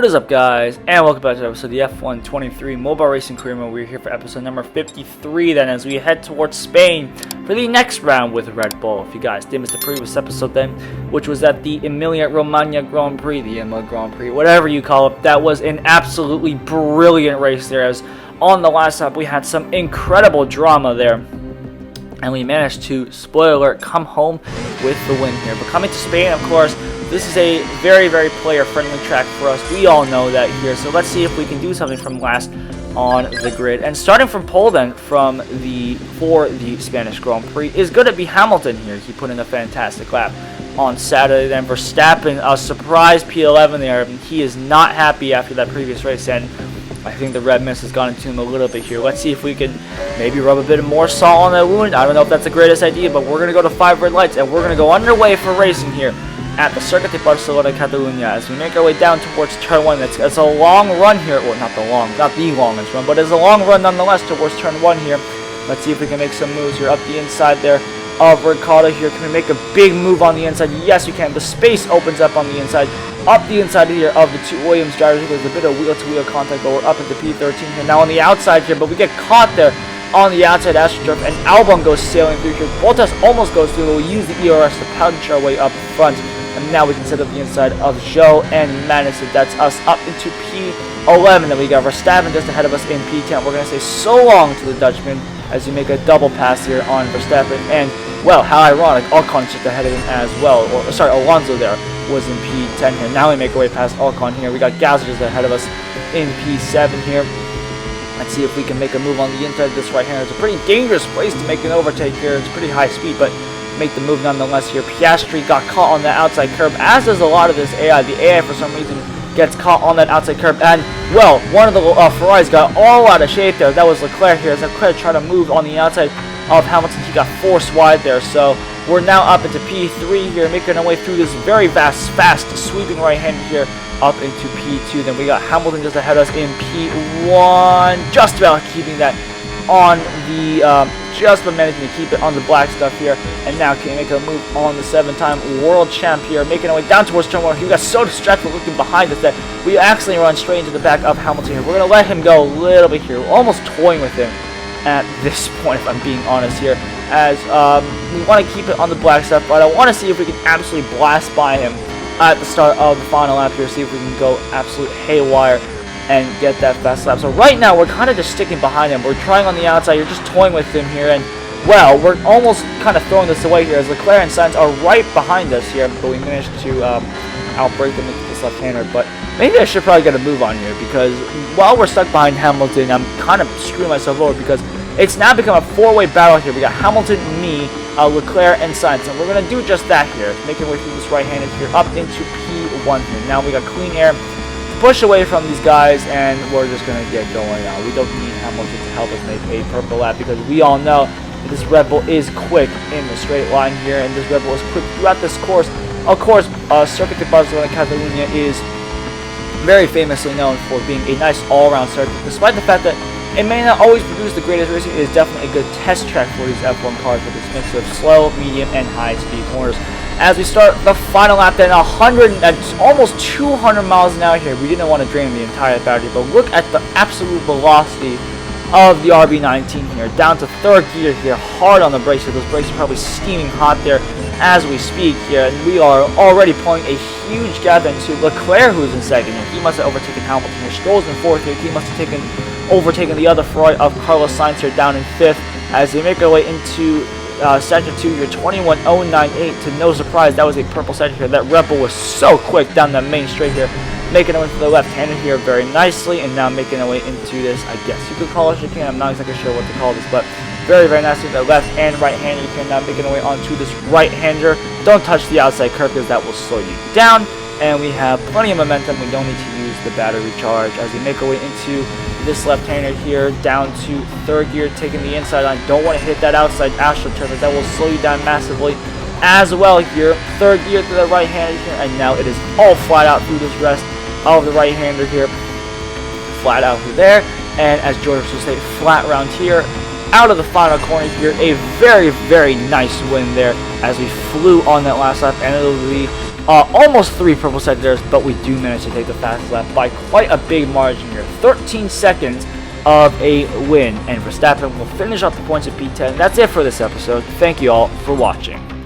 What is up, guys, and welcome back to the episode of the F123 Mobile Racing Career Mode. We're here for episode number 53 then, as we head towards Spain for the next round with Red Bull. If you guys did miss the previous episode then, which was at the Emilia-Romagna Grand Prix, the Imola Grand Prix, whatever you call it, that was an absolutely brilliant race there, as on the last lap we had some incredible drama there. And we managed to, spoiler alert, come home with the win here. But coming to Spain, of course, this is a very, very player-friendly track for us. We all know that here. So let's see if we can do something from last on the grid. And starting from pole then, for the Spanish Grand Prix, is going to be Hamilton here. He put in a fantastic lap on Saturday. Then Verstappen, a surprise P11 there. He is not happy after that previous race, and I think the red mist has gone into him a little bit here. Let's see if we can maybe rub a bit more salt on that wound. I don't know if that's the greatest idea, but we're going to go to 5 red lights, and we're going to go underway for racing here at the Circuit de Barcelona, Catalunya, as we make our way down towards turn 1. It's a long run here. Well, not the longest run, but it's a long run nonetheless towards turn 1 here. Let's see if we can make some moves here up the inside there of Ricardo here. Can we make a big move on the inside? Yes, you can. The space opens up on the inside. Up the inside here of the two Williams drivers. There's a bit of wheel-to-wheel contact, but we're up into P13 here. Now on the outside here, but we get caught there on the outside AstroTurf, and Albon goes sailing through here. Bottas almost goes through, but we use the ERS to punch our way up front. And now we can set up the inside of Zhou and Madison. That's us up into P11. Then we got Verstappen just ahead of us in P10. We're going to say so long to the Dutchman as you make a double pass here on Verstappen. And, well, how ironic, Alcon's just ahead of him as well. Or, sorry, Alonso there was in P10 here. Now we make our way past Alcon here. We got Gasly just ahead of us in P7 here. Let's see if we can make a move on the inside of this right hander. It's a pretty dangerous place to make an overtake here. It's pretty high speed, but make the move nonetheless here. Piastri got caught on the outside curb, as does a lot of this AI. The AI, for some reason, gets caught on that outside curb, and, well, one of the Ferraris got all out of shape there. That was Leclerc here, as Leclerc tried to move on the outside of Hamilton. He got forced wide there, so we're now up into P3 here, making our way through this very fast sweeping right hand here up into P2. Then we got Hamilton just ahead of us in P1, just about keeping that on the, just about managing to keep it on the black stuff here. And now can we make a move on the 7-time world champ here, making our way down towards turn 1. He got so distracted looking behind us that we accidentally run straight into the back of Hamilton here. We're going to let him go a little bit here. We're almost toying with him at this point, if I'm being honest here, as we want to keep it on the black stuff, but I want to see if we can absolutely blast by him at the start of the final lap here, see if we can go absolute haywire and get that fast lap. So right now we're kind of just sticking behind him. We're trying on the outside. You're just toying with him here, and, well, we're almost kind of throwing this away here as Leclerc and Sainz are right behind us here, but we managed to outbrake them into this left-hander. But maybe I should probably get a move on here, because while we're stuck behind Hamilton, I'm kind of screwing myself over, because it's now become a 4-way battle here. We got Hamilton, me, Leclerc, and Sainz, and we're going to do just that here, making our way through this right-handed here up into P1 here. Now we got clean air, push away from these guys, and we're just going to get going now. We don't need Hamilton to help us make a purple lap, because we all know that this Red Bull is quick in the straight line here, and this Red Bull is quick throughout this course. Of course, Circuit de Barcelona, Catalunya is very famously known for being a nice all-around circuit. Despite the fact that it may not always produce the greatest racing, it is definitely a good test track for these F1 cars with this mix of slow, medium, and high-speed corners. As we start the final lap, then almost 200 miles an hour here. We didn't want to drain the entire battery, but look at the absolute velocity of the RB19 here, down to 3rd gear here, hard on the brakes here. Those brakes are probably steaming hot there as we speak here, and we are already pulling a huge gap into Leclerc, who's in 2nd here. He must have overtaken Hamilton here. Stroll's in 4th here. He must have overtaken the other Ferrari of Carlos Sainz here down in 5th, as they make their way into Sector 2 here, 21.098. To no surprise, that was a purple sector here. That Red Bull was so quick down the main straight here, making our way to the left-handed here very nicely, and now making our way into this, I guess you could call it chicane. I'm not exactly sure what to call this, but very, very nicely. The left and right-hander here, now making our way onto this right-hander. Don't touch the outside curve, because that will slow you down, and we have plenty of momentum. We don't need to use the battery recharge as we make our way into this left-hander here, down to 3rd gear, taking the inside line. Don't want to hit that outside AstroTurf, that will slow you down massively as well here. 3rd gear to the right-hander here, and now it is all flat out through this rest of the right-hander here, flat out through there, and as George would say, flat round here, out of the final corner here. A very, very nice win there as we flew on that last lap, and it'll be almost 3 purple sectors, but we do manage to take the fast lap by quite a big margin here. 13 seconds of a win, and Verstappen will finish off the points at P10. That's it for this episode. Thank you all for watching.